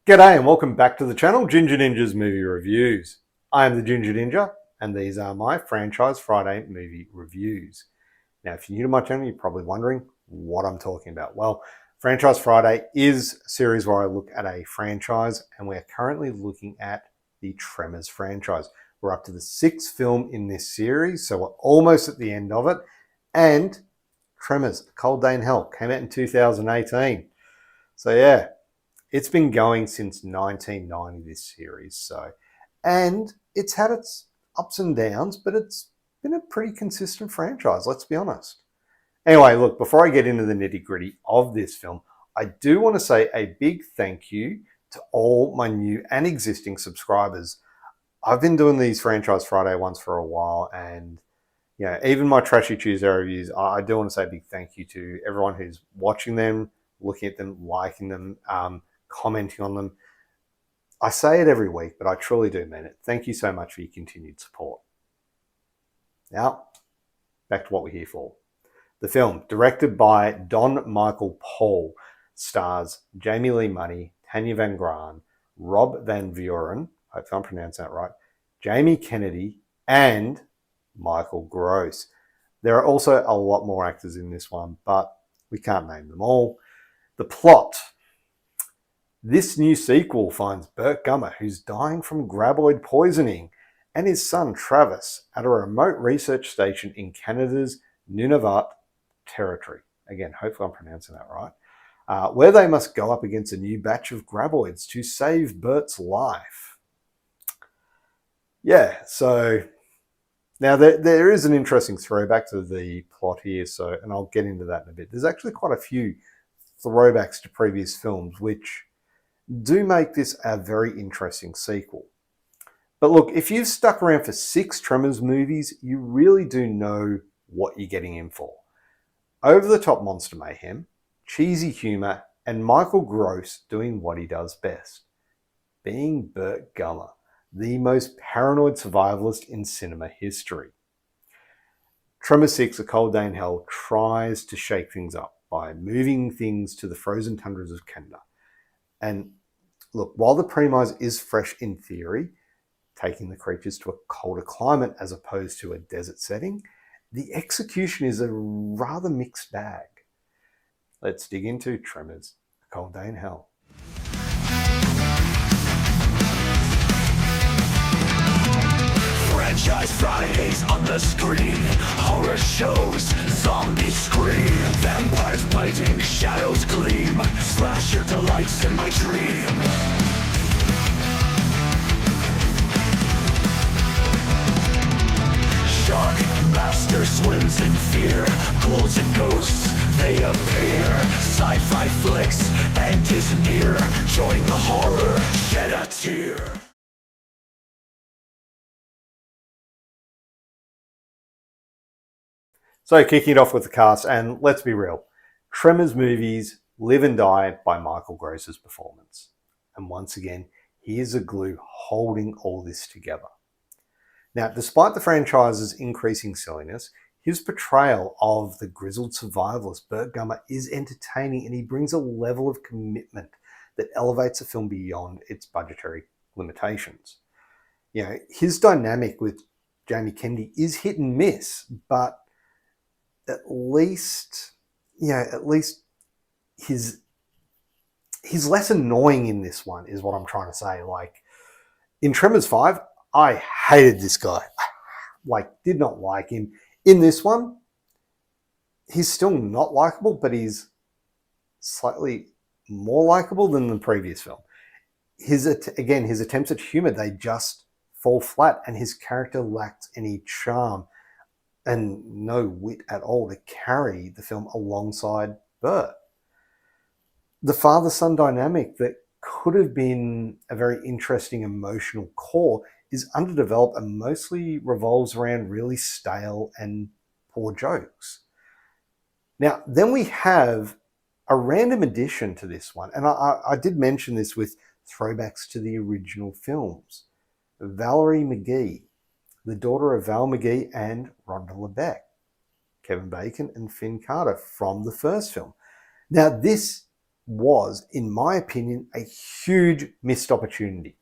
G'day and welcome back to the channel, Ginger Ninja's Movie Reviews. I am the Ginger Ninja and these are my Franchise Friday movie reviews. Now, if you're new to my channel, you're probably wondering what I'm talking about. Well, Franchise Friday is a series where I look at a franchise and we're currently looking at the Tremors franchise. We're up to the 6th film in this series, so we're almost at the end of it. And Tremors, A Cold Day in Hell, came out in 2018. So yeah, it's been going since 1990, this series. And it's had its ups and downs, but it's been a pretty consistent franchise, let's be honest. Anyway, look, before I get into the nitty-gritty of this film, I do want to say a big thank you to all my new and existing subscribers. I've been doing these Franchise Friday ones for a while, and even my Trashy Tuesday reviews, I do want to say a big thank you to everyone who's watching them, looking at them, liking them, commenting on them. I say it every week, but I truly do mean it. Thank you so much for your continued support. Now, back to what we're here for. The film, directed by Don Michael Paul, stars Jamie Lee Money, Tanya Van Graan, Rob Van Vuren, hopefully I'm pronouncing that right, Jamiekennedy, and Michael Gross. There are also a lot more actors in this one, but we can't name them all. The plot. This new sequel finds Burtgummer, who's dying from graboid poisoning, and his son Travis at a remote research station in Canada's Nunavut territory. Again, hopefully I'm pronouncing that right. Where they must go up against a new batch of graboids to save Bert's life. Yeah, so now there is an interesting throwback to the plot here, and I'll get into that in a bit. There's actually quite a few throwbacks to previous films, which do make this a very interesting sequel. But look, if you've stuck around for 6 Tremors movies, you really do know what you're getting in for. Over-the-top monster mayhem, cheesy humour, and Michael Gross doing what he does best, being Burtgummer, the most paranoid survivalist in cinema history. Tremors 6, A Cold Day in Hell, tries to shake things up by moving things to the frozen tundras of Canada. And look, while the premise is fresh in theory, taking the creatures to a colder climate as opposed to a desert setting, the execution is a rather mixed bag. Let's dig into Tremors, A Cold Day in Hell. Franchise Fridays on the screen, horror shows, zombies scream, vampires biting, shadows gleam, slasher delights in my dream. Shark master swims in fear, ghouls and ghosts, they appear. Sci-fi flicks, end is near, join the horror, shed a tear. So kicking it off with the cast, and let's be real, Tremors movies live and die by Michael Gross's performance. And once again, he is a glue holding all this together. Now, despite the franchise's increasing silliness, his portrayal of the grizzled survivalist Burtgummer is entertaining, and he brings a level of commitment that elevates the film beyond its budgetary limitations. His dynamic with Jamiekennedy is hit and miss, but at least he's less annoying in this one, is what I'm trying to say. Like in Tremors 5, I hated this guy. Did not like him. In this one, he's still not likable, but he's slightly more likable than the previous film. His attempts at humor, they just fall flat, and his character lacks any charm and no wit at all to carry the film alongside Bert. The father-son dynamic that could have been a very interesting emotional core is underdeveloped and mostly revolves around really stale and poor jokes. Now, then we have a random addition to this one, and I did mention this with throwbacks to the original films. Valerie McGee, the daughter of Val McGee and Rhonda LeBeck, Kevin Bacon and Finn Carter from the first film. Now, this was, in my opinion, a huge missed opportunity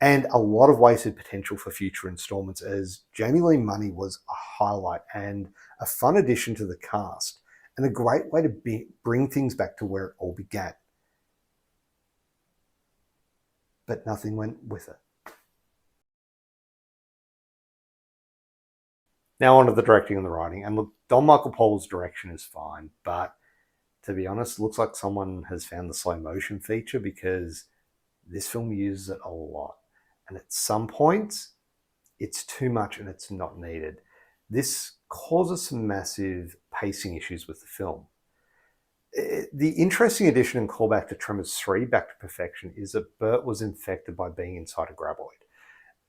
and a lot of wasted potential for future installments, as Jamie Lee Money was a highlight and a fun addition to the cast and a great way to bring things back to where it all began. But nothing went with it. Now on to the directing and the writing. And look, Don Michael Pohl's direction is fine, but to be honest, looks like someone has found the slow motion feature, because this film uses it a lot. And at some points, it's too much and it's not needed. This causes some massive pacing issues with the film. The interesting addition and callback to Tremors 3, Back to Perfection, is that Burt was infected by being inside a graboid.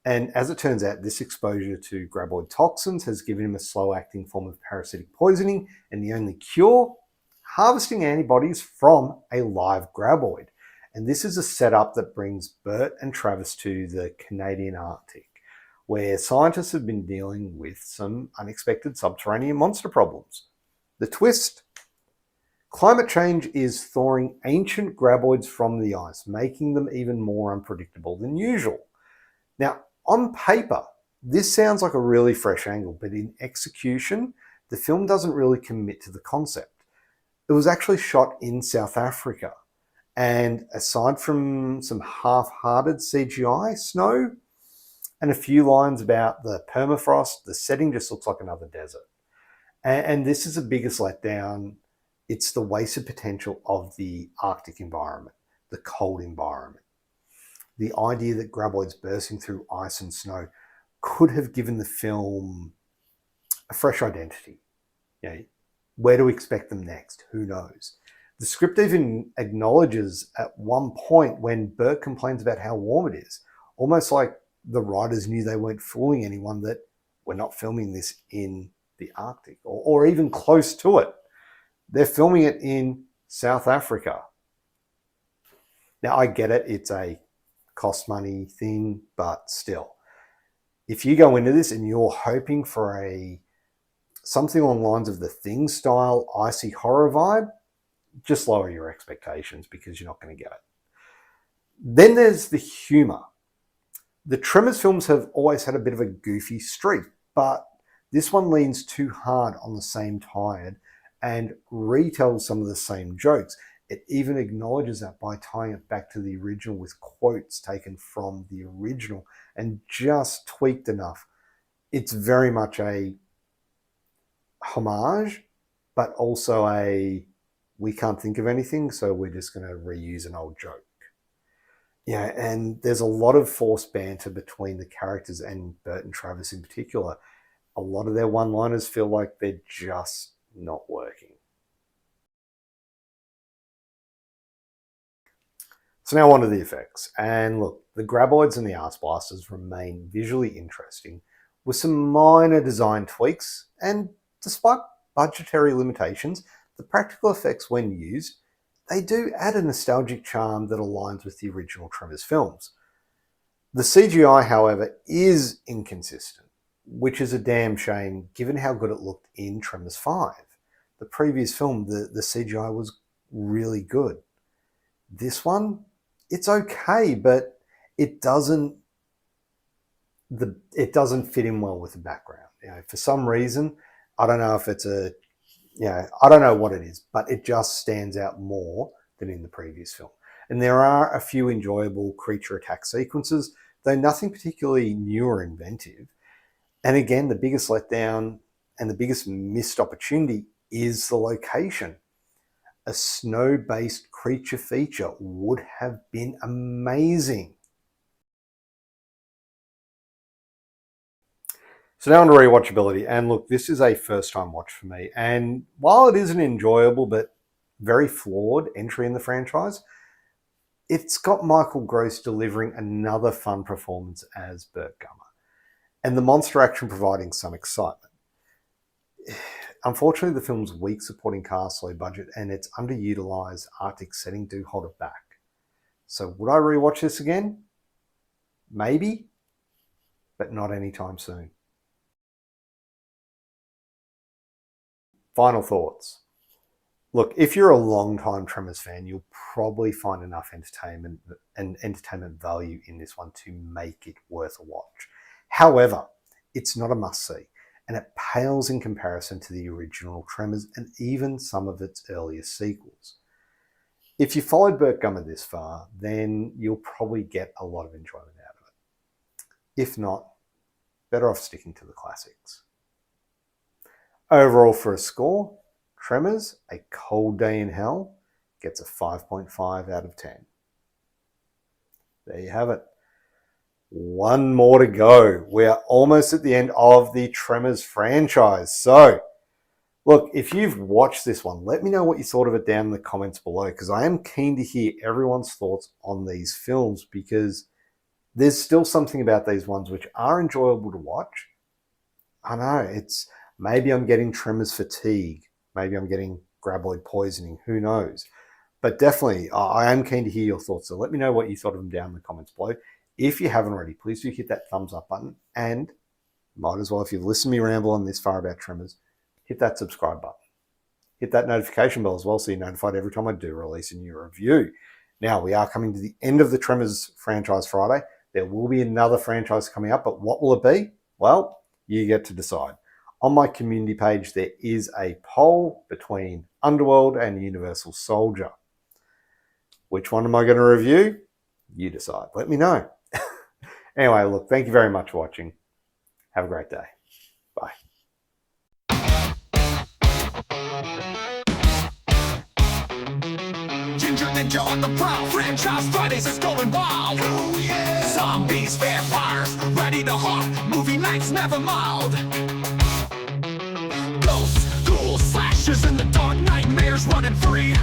And as it turns out, this exposure to graboid toxins has given him a slow-acting form of parasitic poisoning, and the only cure? Harvesting antibodies from a live graboid. And this is a setup that brings Burt and Travis to the Canadian Arctic, where scientists have been dealing with some unexpected subterranean monster problems. The twist? Climate change is thawing ancient graboids from the ice, making them even more unpredictable than usual. Now, on paper, this sounds like a really fresh angle, but in execution, the film doesn't really commit to the concept. It was actually shot in South Africa, and aside from some half-hearted CGI snow and a few lines about the permafrost, the setting just looks like another desert. And this is the biggest letdown. It's the wasted potential of the Arctic environment, the cold environment. The idea that graboids bursting through ice and snow could have given the film a fresh identity. You know, where to expect them next? Who knows? The script even acknowledges at one point when Burt complains about how warm it is, almost like the writers knew they weren't fooling anyone, that we're not filming this in the Arctic or even close to it. They're filming it in South Africa. Now, I get it. It's a cost money thing, but still, if you go into this and you're hoping for something along the lines of the Thing style icy horror vibe, just lower your expectations, because you're not going to get it. Then there's the humor. The Tremors films have always had a bit of a goofy streak, but this one leans too hard on the same tide and retells some of the same jokes. It even acknowledges that by tying it back to the original with quotes taken from the original and just tweaked enough. It's very much a homage, but also we can't think of anything, so we're just going to reuse an old joke. Yeah, and there's a lot of forced banter between the characters and Burt and Travis in particular. A lot of their one-liners feel like they're just not working. So now on to the effects. And look, the graboids and the assblasters remain visually interesting with some minor design tweaks, and despite budgetary limitations, the practical effects, when used, they do add a nostalgic charm that aligns with the original Tremors films. The CGI, however, is inconsistent, which is a damn shame given how good it looked in Tremors 5. The previous film, the CGI was really good. This one, it's okay, but it doesn't fit in well with the background. You know, for some reason, I don't know if it's I don't know what it is, but it just stands out more than in the previous film. And there are a few enjoyable creature attack sequences, though nothing particularly new or inventive. And again, the biggest letdown and the biggest missed opportunity is the location. A snow-based creature feature would have been amazing. So now on to rewatchability. And look, this is a first-time watch for me. And while it is an enjoyable but very flawed entry in the franchise, it's got Michael Gross delivering another fun performance as Burtgummer, and the monster action providing some excitement. Unfortunately, the film's weak supporting cast, low budget, and its underutilized Arctic setting do hold it back. So would I rewatch this again? Maybe, but not anytime soon. Final thoughts. Look, if you're a long-time Tremors fan, you'll probably find enough entertainment and entertainment value in this one to make it worth a watch. However, it's not a must-see, and it pales in comparison to the original Tremors and even some of its earlier sequels. If you followed burtgummer this far, then you'll probably get a lot of enjoyment out of it. If not, better off sticking to the classics. Overall for a score, Tremors, A Cold Day in Hell, gets a 5.5 out of 10. There you have it. One more to go. We are almost at the end of the Tremors franchise. So, look, if you've watched this one, let me know what you thought of it down in the comments below, because I am keen to hear everyone's thoughts on these films, because there's still something about these ones which are enjoyable to watch. I know, it's maybe I'm getting Tremors fatigue. Maybe I'm getting graboid poisoning. Who knows? But definitely, I am keen to hear your thoughts. So let me know what you thought of them down in the comments below. If you haven't already, please do hit that thumbs up button. And might as well, if you've listened to me ramble on this far about Tremors, hit that subscribe button. Hit that notification bell as well so you're notified every time I do release a new review. Now, we are coming to the end of the Tremors franchise Friday. There will be another franchise coming up, but what will it be? Well, you get to decide. On my community page, there is a poll between Underworld and Universal Soldier. Which one am I going to review? You decide. Let me know. Anyway, look, thank you very much for watching. Have a great day. Bye. Ginger Ninja on the prowl. Franchise Fridays is going wild. Oh yeah. Zombies, vampires, ready to hunt. Movie nights never mild. Ghosts, ghouls, slashes in the dark, nightmares running free.